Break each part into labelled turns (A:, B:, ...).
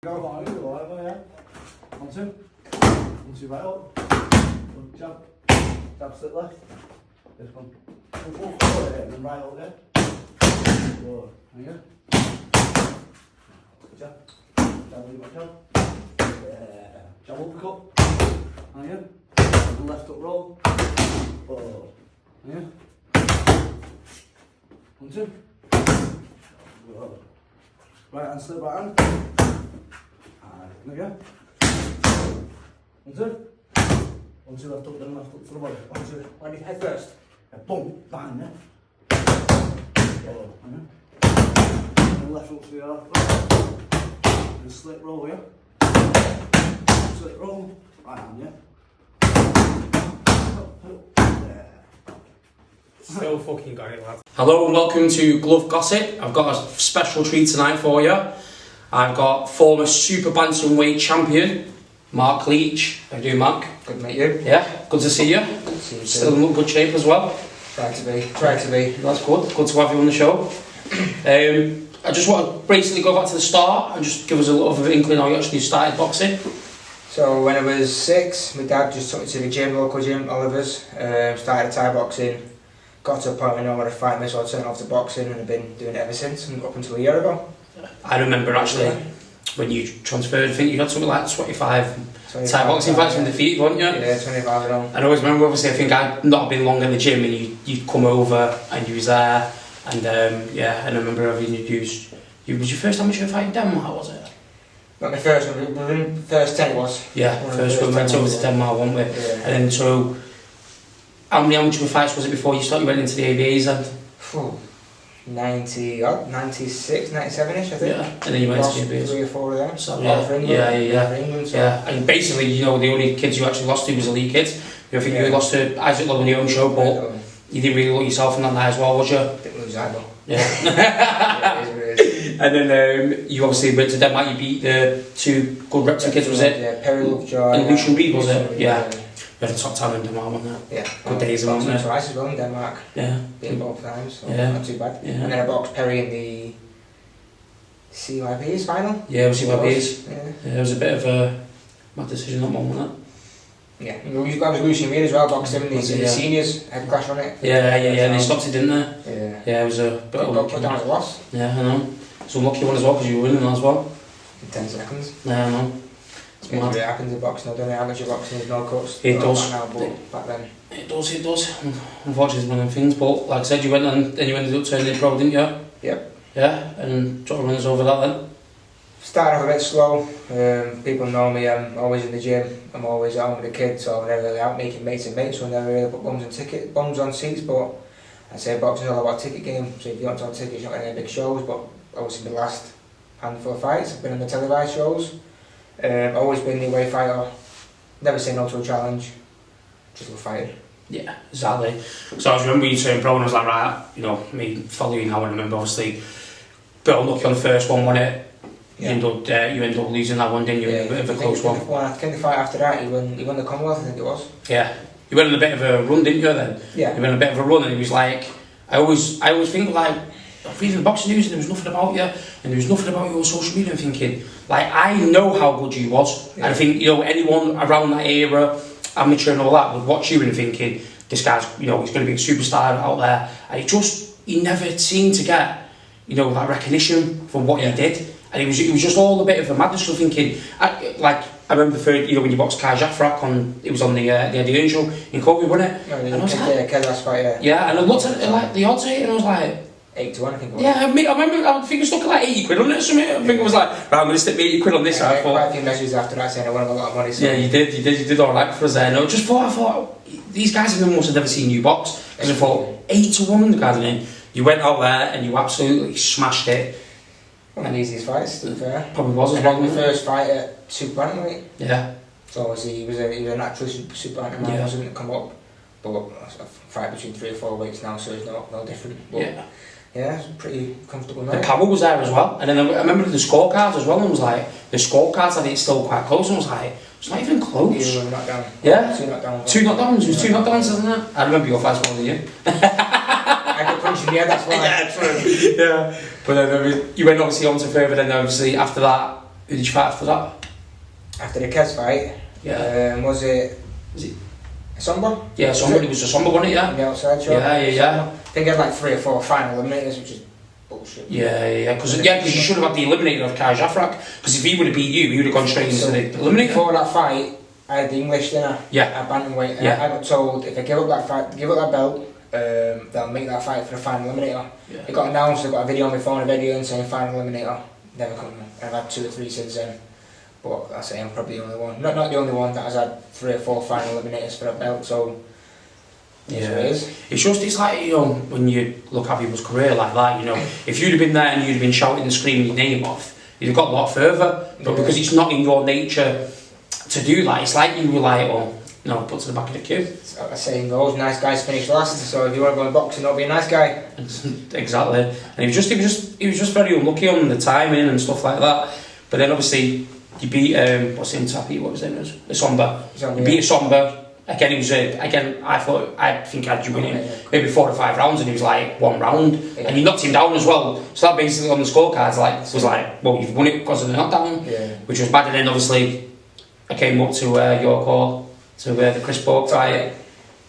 A: Go on, yeah. On two. On two right up. One jab. Jab slip left. This one. One forward and then right up there. Good. There you go. Jab. Jab lead back out. Yeah. Jab uppercut. There you go. Left up roll. Oh. There you go. 1, 2. Good. Right hand slip, right hand. There we go. 1, 2. 1, 2 left up, then left up for the body. 1, 2.
B: On your head first.
A: Boom, bang, yeah. Oh, and left up to the left. And slip roll, yeah. Slip roll. Right hand, yeah. Yeah.
B: Still fucking got it, lad.
C: Hello and welcome to GloveGossip. I've got a special treat tonight for you. I've got former super bantamweight champion, Marc Leach. How you doing, Marc?
B: Good to meet you.
C: Yeah, good to see you.
B: Good to see you
C: Still in good shape as well.
B: Try to be.
C: That's good. Good to have you on the show. I just want to basically go back to the start and just give us a little bit of an inkling how you actually started boxing.
B: So when I was 6, my dad just took me to the gym, local gym, Oliver's. Started Thai boxing. Got to a point where I know what to fight me, so I turned off to boxing and I've been doing it ever since, and up until a year ago.
C: I remember actually when you transferred, I think you had something like 25 Thai boxing fights from defeated, weren't you?
B: Yeah, 25 ago.
C: I always remember, obviously, I think I'd not been long in the gym and you'd come over and you was there, and yeah, and I remember having introduced you. Was your first amateur fight in Denmark, was it?
B: Not my first one, within the first 10 it was.
C: Yeah, first one went over to Denmark, weren't we?
B: Yeah.
C: And then so, how many amateur fights was it before you went into the ABAs then?
B: 96, 97-ish, I think.
C: Yeah, and then you went to the ABAs.
B: 3 or 4 of them.
C: So,
B: Yeah, for England. For England, so.
C: Yeah, and basically, you know, the only kids you actually lost to was elite kids. I think you lost to Isaac Lowe on your own show, but you didn't really look yourself in that night as well, was you?
B: Didn't lose either.
C: Yeah.
B: Yeah, it is what it is.
C: And then you obviously went to Denmark, you beat the 2 good Repton kids, was it?
B: Yeah, Perry Lovejoy.
C: And Lucian Reed, was it?
B: Yeah.
C: We had a top 10 in Denmark, wasn't there?
B: Yeah.
C: Good days, wasn't
B: boxed
C: it?
B: twice as well in Denmark.
C: Yeah.
B: Beat both times, so
C: Yeah.
B: not too bad.
C: Yeah.
B: And then I boxed Perry in the CYP's final.
C: Yeah, it was CYP's.
B: Yeah.
C: Yeah, it was a bit of a mad decision, that one, wasn't it?
B: Yeah. I was Lucian Reed as well, boxed him in the seniors. Had a clash on it.
C: Yeah, they stopped it, didn't they?
B: Yeah.
C: Yeah, it was a bit of a
B: Put down as a loss.
C: Yeah, I know. It's a lucky one as well, because you were winning as well.
B: In 10 seconds.
C: Yeah, I know.
B: It's what happens in boxing. I don't know how much boxing is, no cuts.
C: It does.
B: Now, but back then.
C: It does. Unfortunately, it's one of them things, but like I said, you went and then you ended up turning pro, didn't you?
B: Yep.
C: Yeah, and sort of runs over that then.
B: Started off a bit slow. People know me, I'm always in the gym, I'm always at home with the kids, so I'm never really out making mates and mates, so I never really put bums on seats, but I'd say boxing is all about a ticket game, so if you want to have tickets, you're not getting any big shows, but obviously the last handful of fights, I've been on the televised shows. Always been the away fighter, never say no to a challenge, just love fighting.
C: Yeah, exactly. So I remember you turning pro and I was like, right, you know, me following how I remember, obviously, bit unlucky on the first one, wasn't it?
B: Yeah.
C: You ended up losing that one, didn't you?
B: Yeah,
C: In a bit of a close one.
B: I think the fight after that, he won the Commonwealth, I think it was.
C: Yeah. You went on a bit of a run, didn't you then?
B: Yeah.
C: You went on a bit of a run and it was like, I always think like, reading the boxing news and there was nothing about you and there was nothing about you on social media and thinking, like, I know how good you was.
B: Yeah.
C: And I think, you know, anyone around that era, amateur and all that, would watch you and thinking, this guy's, you know, he's going to be a superstar out there. And he never seemed to get, you know, that recognition for what he did. And it was just all a bit of a madness. So thinking, I remember the third, you know, when you boxed Kai Jafrak it was on the Eddie Earn show in COVID, wasn't it?
B: No,
C: and I was like,
B: last fight, yeah.
C: Yeah, and I looked at like the odds here and I was like,
B: 8-1, I think it was.
C: yeah, I remember, I think I stuck like 80 quid on it or something. I think it was like, right, I'm going to stick 80 quid on this.
B: Yeah,
C: I thought,
B: quite a few messages after that saying I won a lot of money. So.
C: yeah, you did alright for us there. No, I thought, these guys must have never seen you box. Because I thought, 8-1 in the garden, you went out there and you absolutely smashed it.
B: One of the easiest fights, to be fair.
C: Probably was as
B: well.
C: well.
B: My first fight at super bantamweight.
C: Yeah.
B: So obviously he was a natural super bantamweight.
C: Yeah.
B: Wasn't come up, but I've fight between 3 or 4 weights now, so it's no different. But yeah, it's pretty comfortable now.
C: The power was there as well, and then I remember the scorecards as well, and was like, the scorecards I think still quite close, and was like, it's not even close.
B: You were knocked down.
C: Yeah.
B: 2 knockdowns.
C: 2 knockdowns, it was 2 knockdowns, isn't it? I remember your fights more than you.
B: I got punched in the head, that's why.
C: Yeah, but then you went obviously on to further, then obviously after that, Who did you fight after that?
B: After the Kez fight,
C: Yeah.
B: Was it Somba?
C: Yeah, somebody was a Somba, wasn't it? Yeah.
B: On the outside shot.
C: Yeah.
B: I think he had like 3 or 4 final eliminators, which is bullshit.
C: Yeah. Because you should have had the eliminator of Kai Jafrak. Because if he would have beat you, he would have gone straight into the eliminator.
B: Before that fight, I had the English dinner.
C: Yeah.
B: At bantamweight.
C: Yeah.
B: I got told if I give up that fight, give up that belt, they'll make that fight for the final eliminator.
C: Yeah.
B: It got announced. I got a video on my phone, a video saying final eliminator. Never come. I've had 2 or 3 since then. But I say I'm probably the only one. Not the only one that has had 3 or 4 final eliminators for a belt. So.
C: Yeah,
B: it is.
C: it's like, you know, when you look at people's career like that, you know, if you'd have been there and you'd have been shouting and screaming your name off, you'd have got a lot further. But because it's not in your nature to do that, it's like you were like, oh, no, put to the back of the queue.
B: As saying goes, nice guys finish last. So if you want to go in boxing, don't be a nice guy.
C: Exactly. And he was just very unlucky on the timing and stuff like that. But then obviously you beat what's his name? What was his name? Somba. You beat Somba. Again, he was I think I'd win it maybe 4 or 5 rounds, and he was like 1 round, and you knocked him down as well. So that basically on the scorecards was like, well, you've won it because of the knockdown, which was bad. And then obviously I came up to York Hall to the Chris Bourke fight.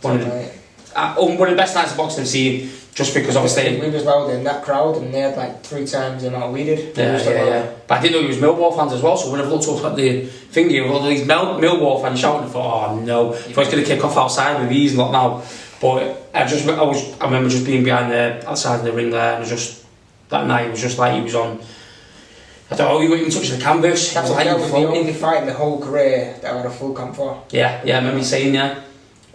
C: One of the best nights of boxing I've seen, just because obviously
B: we was loud in that crowd, and they had like 3 times the amount we did.
C: Yeah. But I didn't know he was Millwall fans as well. So when I've looked up at the thing here with all these Millwall fans shouting, I thought, oh no, if I was going to kick off outside with these, not now. But I remember just being behind outside the ring there, and that night it was just like he was on. I don't know, he wasn't even touching the canvas.
B: That was the only fight in the whole career that I had a full camp for.
C: Yeah, I remember you saying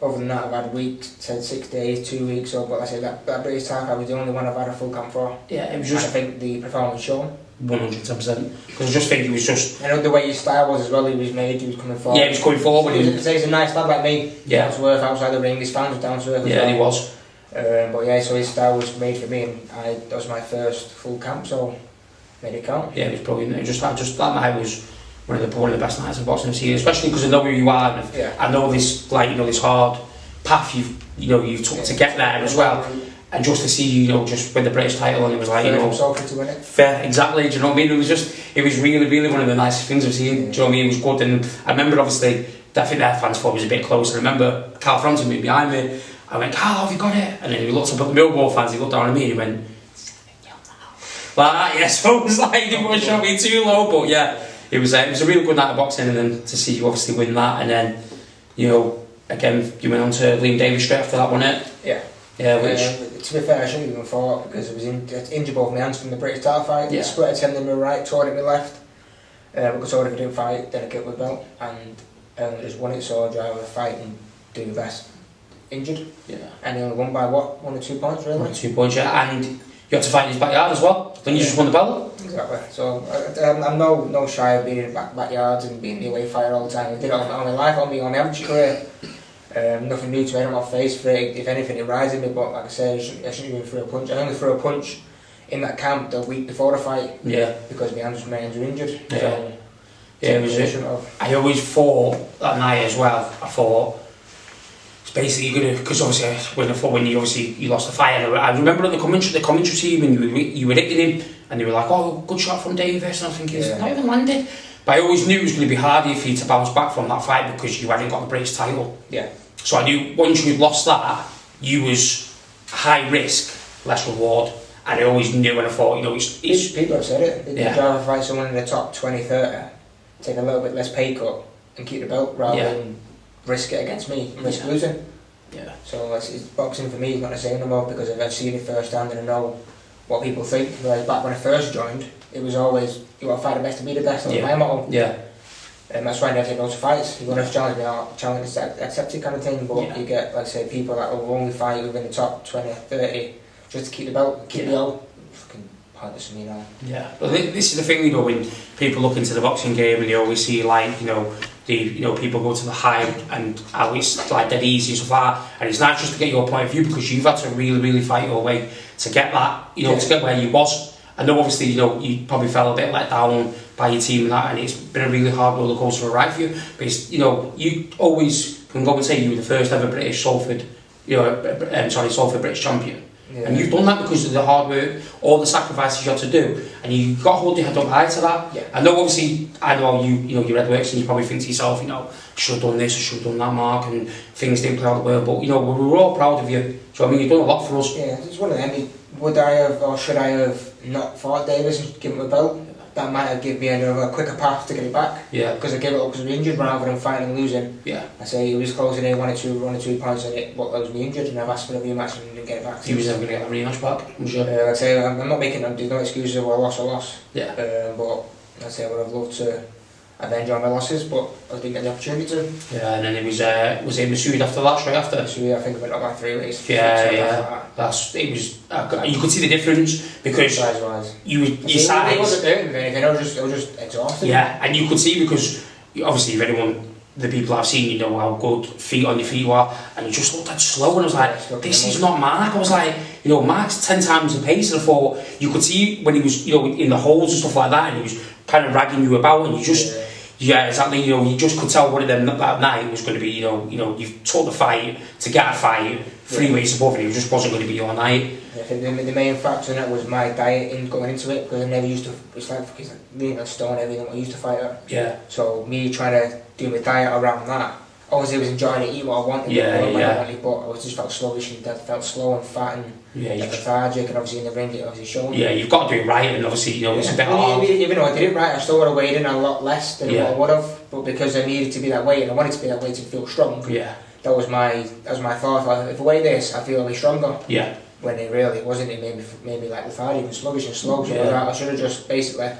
B: Other than that, I've had weeks, said 6 days, 2 weeks, but I say that British time I was the only one I've had a full camp for.
C: Yeah, it was just.
B: And I think the performance shown.
C: 110%. Because I just think he was just.
B: I know the way his style was as well. He was coming forward.
C: Yeah, he was coming forward.
B: He's a nice lad like me.
C: Yeah.
B: Down to earth outside the ring. His fans were down to earth.
C: Yeah, he was.
B: But yeah, so his style was made for me, and that was my first full camp, so made it count.
C: Yeah, it was brilliant. That night was one of the best nights of boxing I've seen, especially because I know who you are. And I know this this hard path you took to get there as well, and just to see just win the British title, and it was like
B: to win it.
C: Fair, exactly. Do you know what I mean? It was really one of the nicest things I've seen. Do you know what I mean? It was good, and I remember obviously I think their fans thought it was a bit close. And I remember Carl Frampton being behind me. I went, Carl, have you got it? And then he looked up at the Millwall fans. He looked down at me and he went, like that. Yeah, so it was like he didn't want to show me too low, but yeah, it was a really good night of boxing, and then to see you obviously win that, and then again, you went on to Liam Davis straight after that, wasn't it?
B: Yeah.
C: Yeah, which...
B: to be fair, I shouldn't even fought, because I was injured both my hands from the British title fight.
C: Yeah.
B: Split a tendon in my right, tore it in my left. Because I didn't fight, then I get with belt, and I only just won it, so I'd rather fight and do the best injured.
C: Yeah.
B: And he only won by what? 1 or 2 points, really?
C: 1 or 2 points, yeah. And you had to fight in his backyard as well. Then you just won the belt.
B: Exactly. So I'm no shy of being in backyards and being the away fighter all the time. I did it all my life, on my amateur career. Nothing new to anyone off face for it. If anything, it rises me, but like I said, I shouldn't even throw a punch. I only threw a punch in that camp the week before the fight.
C: Yeah.
B: Because my hands were injured.
C: Yeah.
B: So,
C: yeah, it was I always thought that night as well. I thought it's basically because obviously when you lost the fight. I remember on the commentary team, and you were hitting him, and they were like, "Oh, good shot from Davis," and I was thinking, "It's not even landed." But I always knew it was going to be harder for you to bounce back from that fight because you hadn't got the British title.
B: Yeah.
C: So I knew once you'd lost that, you was high risk, less reward. And I always knew, and I thought, it's
B: people have said it. You'd rather fight someone in the top 20, 30, take a little bit less pay cut, and keep the belt rather than risk it against me and risk losing.
C: Yeah.
B: So boxing for me is not the same anymore, because I've seen it firsthand and I know what people think. Whereas back when I first joined, it was always, you want to fight the best to be the best. That was my motto.
C: Yeah.
B: And that's why I never take loads of fights. You want to challenge me out, challenge is accepted kind of thing, but you get, like I say, people that will only fight within the top 20, 30, just to keep the belt, keep the belt. Fucking pointless to me now.
C: Yeah. But this is the thing, when people look into the boxing game and they always see, like, people go to the hype and how it's like dead easy and stuff like that. And it's not just to get your point of view, because you've had to really fight your way to get that, to get where you was. I know obviously, you probably felt a bit let down by your team and that, and it's been a really hard roller coaster ride for you. But it's, you always can go and say you were the first ever British Salford British champion. And you've done that because of the hard work, all the sacrifices you had to do, and you've got to hold your head up high to that.
B: Yeah.
C: I know, obviously, I know you know, you read works and you probably think to yourself, you know, I should have done this, I should have done that, Mark, and things didn't play out the way, but, you know, we're all proud of you. So, I mean, you've done a lot for us.
B: Yeah, it's one of them. Would I have, or should I have not fought Davis and given him a belt? That might have given me a quicker path to get it back.
C: Yeah.
B: Because I gave it up because I was injured rather than fighting and losing.
C: Yeah.
B: I say he was closing in 1 or 2 points and it was me injured, and I've asked for a rematch and didn't get it back.
C: He was never going to get that rematch back, I'm sure.
B: I'd say I'm not making there's no excuses of a loss.
C: Yeah.
B: But I'd say I would have loved to avenge all my losses, but I didn't get the opportunity to.
C: Yeah, and then it was it Masood after that, straight after?
B: So yeah, I think I went up by 3 weeks.
C: Yeah. It was, you could see the difference because you started.
B: It wasn't hurting me or anything, I was just exhausted.
C: Yeah, and you could see because obviously if anyone, the people I've seen, you know how good feet on your feet were, and you just looked that slow, and I was like, this is not Mark. I was like, you know, Mark's 10 times the pace, and I thought you could see when he was, you know, in the holes and stuff like that, and he was kind of ragging you about, and you just. Yeah, exactly. You know, you just could tell one of them that night was going to be. You know, you've took the fight to get a fight 3 weeks above, and it just wasn't going to be your night.
B: I think the main factor in that was my diet in going into it, because I never used to. It's like being a stone, everything I used to fight at.
C: Yeah.
B: So me trying to do my diet around that. Obviously, I was enjoying it, eat what I wanted, but I was just felt sluggish and felt slow and fat and lethargic, and obviously in the ring it obviously showed.
C: Yeah, you've got to do it right, and obviously, you know, it's a bit hard.
B: Even though I did it right, I still would have weighed in a lot less than what I would have, but because I needed to be that weight and I wanted to be that weight to feel strong.
C: Yeah.
B: That was my thought. If I weigh this, I feel I'll be stronger.
C: Yeah.
B: When it really wasn't, it made me like lethargic and sluggish and slow. So I should have just basically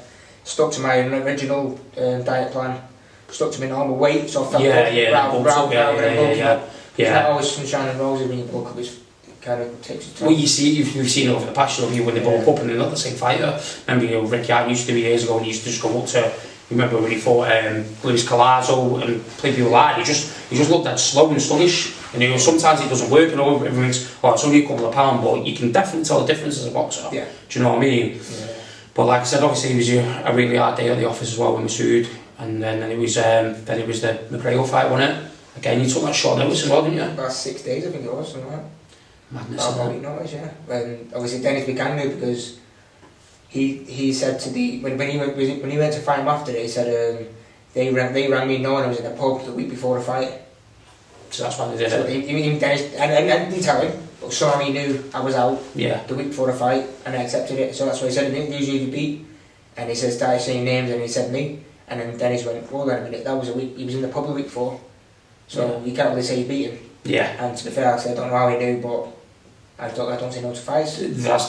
B: stuck to my original diet plan. Stuck to my normal weight, so I felt rather than bulking up. It's not always sunshine and roses when you bulk up, it kind of takes its time.
C: Well, you've seen it over the past year when they bulk up and they're not the same fighter. Remember, you know, Ricky Hart used to be years ago and he used to just go up to, remember when he fought Luis Collazo and played people like that, he just looked that slow and sluggish. And you know, sometimes it doesn't work and everyone thinks, oh, it's only a couple of pounds, but you can definitely tell the difference as a boxer.
B: Yeah.
C: Do you know what I mean?
B: Yeah.
C: But like I said, obviously it was a really hard day at the office as well with Masood. And then it was the McGregor fight, wasn't it? Again, you took that short notice as well, didn't you?
B: About 6 days, I think it was, something like that.
C: Madness.
B: About a week notice, yeah. And obviously Dennis began knew because he said to when he went to fight him after it, he said they rang me knowing I was in the pub the week before the fight.
C: So that's why they did
B: so
C: it.
B: Even Dennis, and I didn't tell him, but somehow he knew I was out the week before the fight, and I accepted it. So that's why he said, usually you beat, and he started saying names, and he said me. And then Dennis went, hold on a minute, that was a week, he was in the pub the week before. So you can't really say you beat him.
C: Yeah.
B: And to be fair, I don't know how he knew, but I don't say no to fights.
C: That's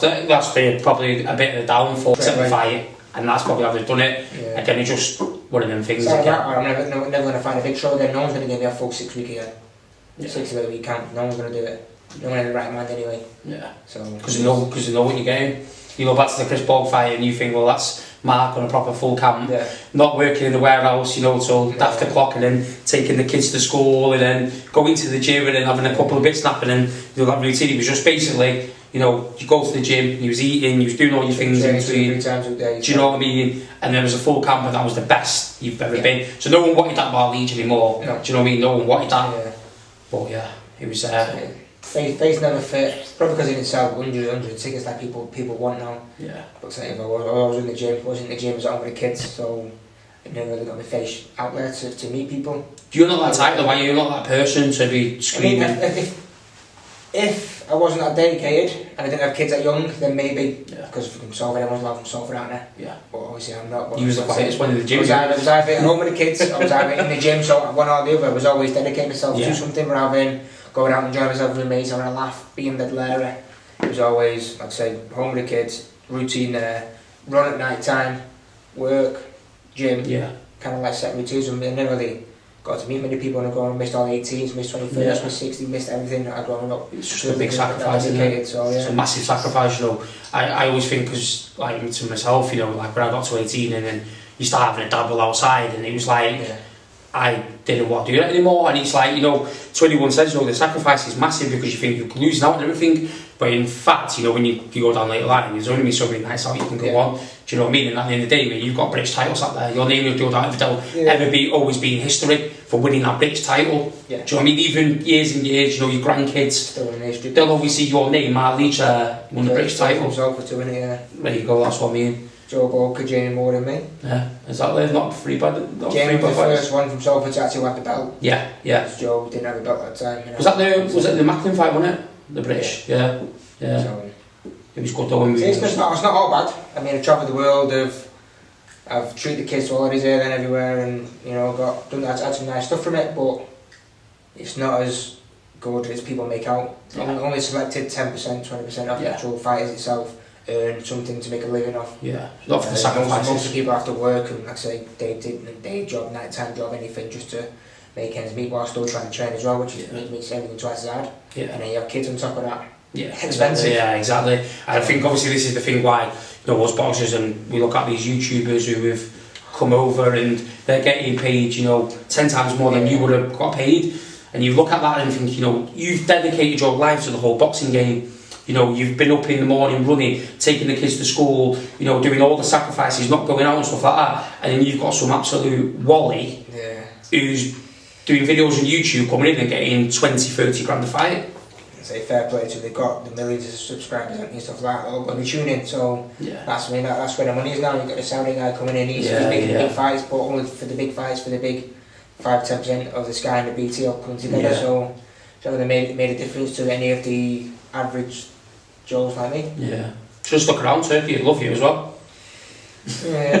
C: probably a bit of a downfall to the fight, and that's probably how they've done it.
B: Yeah.
C: Again, it's just one of them things.
B: So I'm never going to find a big show again, no one's going to give me a full 6 week again. 6 weeks of the week camp, no one's going to do it. No one in the right mind anyway.
C: Yeah.
B: So
C: because you know what you're getting. You go back to the Chris Paul fight and you think, well, that's Mark on a proper full camp, not working in the warehouse, you know, till after clock, and then taking the kids to school, and then going to the gym, and then having a couple of bits snapping, and you know, that routine. He was just basically, you know, you go to the gym, he was eating, he was doing all your things in between.
B: 3 times a day.
C: Do you know what I mean? And there was a full camp, and that was the best you've ever been. So no one wanted that Marc Leach anymore. No. Do you know what I mean? No one wanted that.
B: Yeah.
C: But yeah, it was.
B: Face never fit, probably because he didn't sell hundreds of tickets that people want now.
C: Yeah.
B: But if I was in the gym, I was in the gym, I was out with the kids, so I never really got my face out there to meet people.
C: You're not that type, though, are you? You're not that person to be screaming.
B: I mean, if I wasn't that dedicated and I didn't have kids that young, then maybe, because I'm sober, everyone's allowed from sober out there. Yeah. But obviously I'm not.
C: You was the quietest one in the gym.
B: I was either at home with the kids, I was either in the gym, so one or the other. I was always dedicating myself to something rather than going out and enjoying myself with mates, having a laugh, being the Larry. It was always, I'd say, home with the kids, routine there, run at night time, work, gym, kind of like set routines. I never really got to meet many people, and I missed all the 18s, missed 21st, missed 60s, missed everything that I'd grown up.
C: It's just a big sacrifice, isn't it?
B: So,
C: it's a massive sacrifice, you know. I always think, because like to myself, you know, like when I got to 18 and then you start having a dabble outside, and it was like, I didn't want to do that anymore, and it's like, you know, 21 says, you know, the sacrifice is massive because you think you're losing out and everything, but in fact, you know, when you go down later line, there's only so many nights out you can go on, do you know what I mean? And at the end of the day, mate, you've got British titles out there, your name will ever be always be in history for winning that British title.
B: Yeah.
C: Do you know what I mean? Even years and years, you know, your grandkids,
B: Still in history.
C: they'll always see your name, Marc Leach, won the British title.
B: Himself for 2 in it, yeah.
C: There you go, that's what I mean.
B: Joe Walker, Jamie more than me.
C: Yeah, exactly. Not free bad.
B: Jamie was the first one from Salford to actually have the belt.
C: Yeah, yeah.
B: Joe didn't have a belt at the time. You know?
C: Was it the Macklin fight, wasn't it? The British, yeah.
B: So,
C: It was good though when we...
B: it's not all bad. I mean, I've travelled the world, I've treated the kids to holidays here and everywhere, and you know, had some nice stuff from it, but it's not as good as people make out.
C: Yeah.
B: Only selected 10%, 20% of the actual fighters itself earn something to make a living off.
C: Yeah, not for the sacrifices.
B: Most of the people have to work and, like I say, day job, night-time job, anything just to make ends meet while still trying to train as well, which makes everything twice as hard.
C: Yeah.
B: And then you have kids on top of that.
C: Yeah,
B: expensive.
C: Yeah, exactly. And I think obviously this is the thing why, you know, us boxers, and we look at these YouTubers who have come over and they're getting paid, you know, 10 times more than you would have got paid. And you look at that and think, you know, you've dedicated your life to the whole boxing game. You know, you've been up in the morning running, taking the kids to school, you know, doing all the sacrifices, not going out and stuff like that. And then you've got some absolute wally who's doing videos on YouTube, coming in and getting 20, 30 grand a fight.
B: Say fair play to, they've got the millions of subscribers and stuff like that, they'll be tuning, so that's where the money is now. You've got the Saudi guy coming in, he's making the big fights, but only for the big fights, for the big 5-10% of the Sky and the BT all coming together, so they made a difference to any of the average Joes like me.
C: Yeah. Should have stuck around, Turkey, I'd love you as well.
B: Yeah,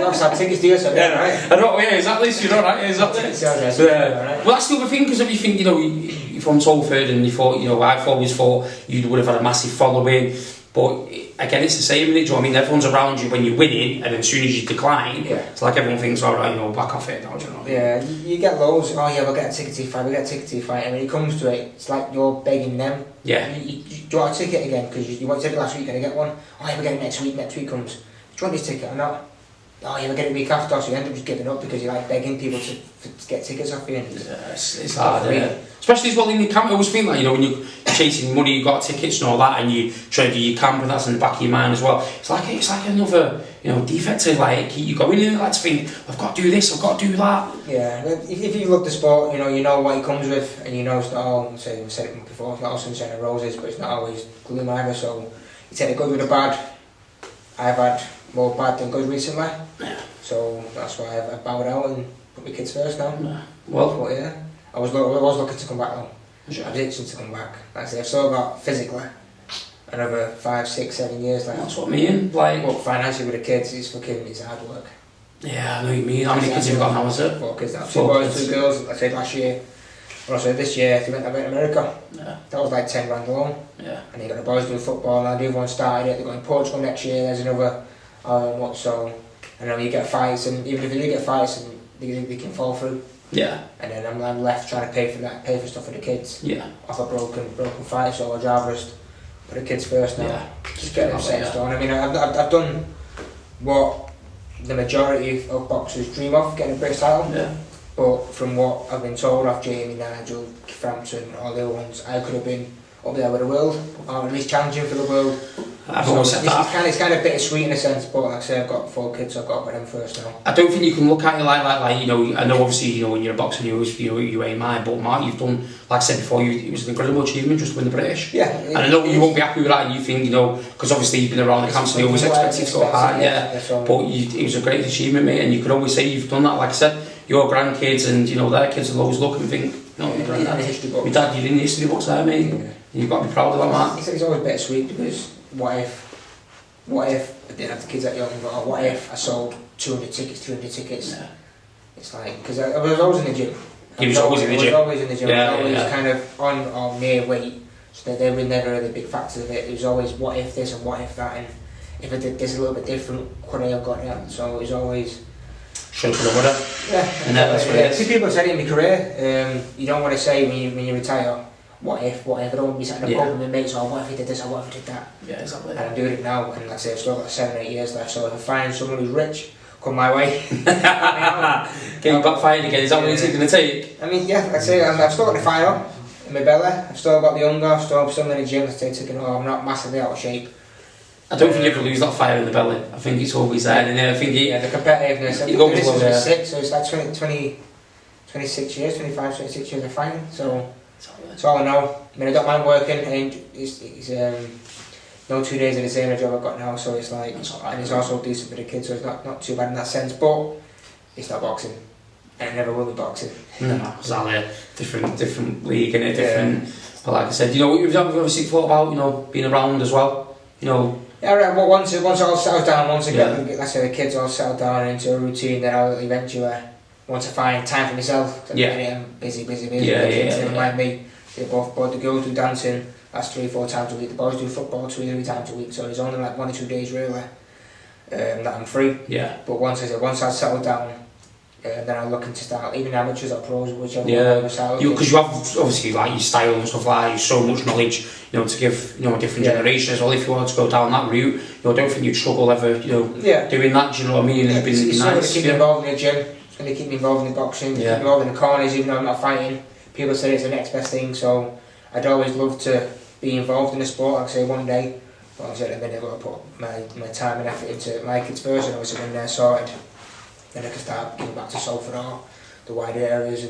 B: I've had tickets to you, so yeah, right.
C: I don't, yeah, exactly, so you're alright, exactly. Well, that's the other thing, because if you think, you know, you're from Salford and you thought, you know, I've always thought you would have had a massive following, but again, it's the same, isn't it? Do you know what I mean? Everyone's around you when you're winning, and then as soon as you decline, it's like everyone thinks, alright, you know, back off it, don't you know?
B: Yeah, you get loads, oh yeah, we'll get a ticket to your fight, we'll get a ticket to your fight, and when it comes to it, it's like you're begging them.
C: Yeah.
B: You do you want a ticket again? Because you want a ticket last week, you're going to get one. Oh yeah, we'll get it next week comes. Do you want this ticket or not? Oh yeah, we'll get it a week after, so you end up just giving up because you're like begging people to get tickets off you. And
C: it's hard, isn't it? Especially as well in your camp, I always feel like, you know, when you're chasing money, you've got tickets and all that, and you try to do your camp, and that's in the back of your mind as well. It's like another, you know, defect to like keep you going in, like to think, I've got to do this, I've got to do that.
B: Yeah, if you look the sport, you know what it comes with, and you know it's not all, say, we've said it before, it's not all sunshine and roses, but it's not always gloom either, so you take the good with the bad. I've had more bad than good recently.
C: Yeah.
B: So that's why I've bowed out and put my kids first now.
C: Yeah. Well,
B: but yeah, I was looking to come back though. I was itching to come back. Like I say, I've still got physically another 5, 6, 7 years left.
C: That's what I mean. Like,
B: but financially with the kids, it's hard work.
C: Yeah, I know what you mean. How many kids have you got now, is it?
B: 4 kids now. 2 boys, 2 girls. I said last year. Well, I said this year, they went to America.
C: Yeah.
B: That was like 10 grand alone.
C: Yeah. And
B: you got the boys doing football, and the other one started it. They're going to Portugal next year. There's another what so. And then you get fights, and even if you do get fights, and they can fall through.
C: Yeah.
B: And then I'm left trying to pay for stuff for the kids.
C: Yeah.
B: Off a broken fight, so I'd rather just put the kids first now.
C: Yeah.
B: Just get them set in stone. I mean, I've done what the majority of boxers dream of, getting a British title.
C: Yeah.
B: But from what I've been told off Jamie, Nigel, Frampton, all the other ones, I could have been up there with the world, or at least challenging for the world.
C: I've always said that.
B: It's kind of bittersweet in a sense, but like I say, I've got 4 kids, so I've got to put them first now.
C: I don't think you can look at it like you know, I know obviously, you know, when you're a boxer you aim high, but Mark, you've done, like I said before, it was an incredible achievement just to win the British.
B: Yeah.
C: And I know you won't be happy with that, and you think, you know, because obviously you've been around the camps and you always expect it to go high, but it was a great achievement, mate, and you could always say you've done that. Like I said, your grandkids and, you know, their kids will always look and think, no, your dad, you're in the history books there, mate. Yeah. You've got to be proud of that, Mark.
B: It's always bittersweet because what if I didn't have the kids that young, or what if I sold 200 tickets? Yeah. It's like, because I was always in the gym.
C: He was always in the gym.
B: I was always in the gym. I was always kind of on or near weight, so they were never really big factors of it. It was always what if this and what if that, and if I did this a little bit different, could I have got that? So it was always...
C: Should have got it.
B: Yeah.
C: And that's what it is.
B: See, people said it in my career, you don't want to say when you retire, what if, I don't want to be sat in a pub with my mates, or what if I did this, or what if I did that.
C: Yeah, exactly.
B: And I'm doing it now, and like I say, I've still got 7 or 8 years left, so if I find someone who's rich, come my way.
C: Get you backfired again, is that what you're going to take?
B: I mean, yeah, like I say, I've still got the fire in my belly, I've still got the hunger, I've still in the gym, I'm not massively out of shape.
C: I don't think you ever lose that fire in the belly. I think it's always there, and I think
B: the competitiveness.
C: it goes
B: this
C: well,
B: is 6, so it's like 20 26 years, 25, 26 years of fighting, so that's all I know. I mean, I don't mind working, and it's no 2 days are the same as the job I've got now, so it's like, and it's also decent for the kids, so it's not too bad in that sense, but it's not boxing, and it never will be boxing.
C: No, exactly. Different league and a different. But like I said, you know, you've obviously thought about, you know, being around as well, you know.
B: Yeah, right, but once it all settles down, once I get, let's say the kids all settled down into a routine, then I'll eventually, once I find time for myself, I'm busy. Remind me, both the girls do dancing, that's 3-4 times a week, the boys do football 2-3 times a week, so there's only like 1 or 2 days really that I'm free.
C: Yeah.
B: But once I settle down, then I'm looking to start, even amateurs or pros, whichever one.
C: Because you have obviously like your style and stuff like that, you've so much knowledge, you know, to give, you know, a different generation as well. If you want to go down that route, you know, I don't think you'd struggle ever, you know, doing that. Do you know what I mean?
B: It's going to keep me involved in the gym. It's going to keep me involved in the boxing. Keep me involved in the corners, even though I'm not fighting. People say it's the next best thing, so I'd always love to be involved in the sport. Like I say, one day, but obviously at the minute, I've got to put my time and effort into my kids first, and obviously when they're sorted, then I can start giving back to Salford or the wider areas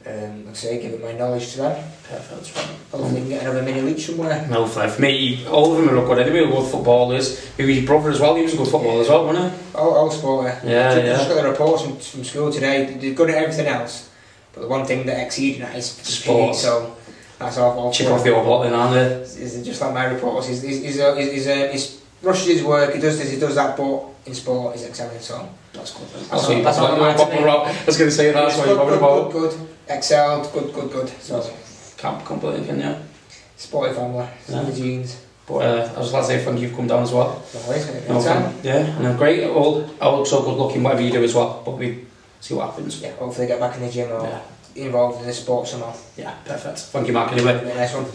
B: and, like I say, giving my knowledge to them.
C: Perfect.
B: Hopefully we can get another mini Leach somewhere.
C: Hopefully. For me, all of them are good anyway, good footballers. Maybe your brother as well, he was a good footballer as well, wasn't he?
B: All sporter.
C: Yeah.
B: Just got the reports from school today. They're good at everything else, but the one thing that exceeding at is sport. So that's all.
C: Chip off the old block then, aren't they?
B: Is just like my reports. He's rushes his work. He does this, he does that, but in sport he's excelling. So
C: that's good.
B: That's all
C: I was going to say that's what you're talking about.
B: Good, excelled, good. So
C: can't believe anything, yeah.
B: Sporty family, the genes.
C: But I was glad to say thank you for coming down as well.
B: No worries, anytime.
C: Yeah, and I'm great. I look so good looking, whatever you do as well. But we see what happens.
B: Yeah, hopefully get back in the gym or involved in the sport somehow.
C: Yeah, perfect. Thank you, Mark. Anyway.
B: Nice one.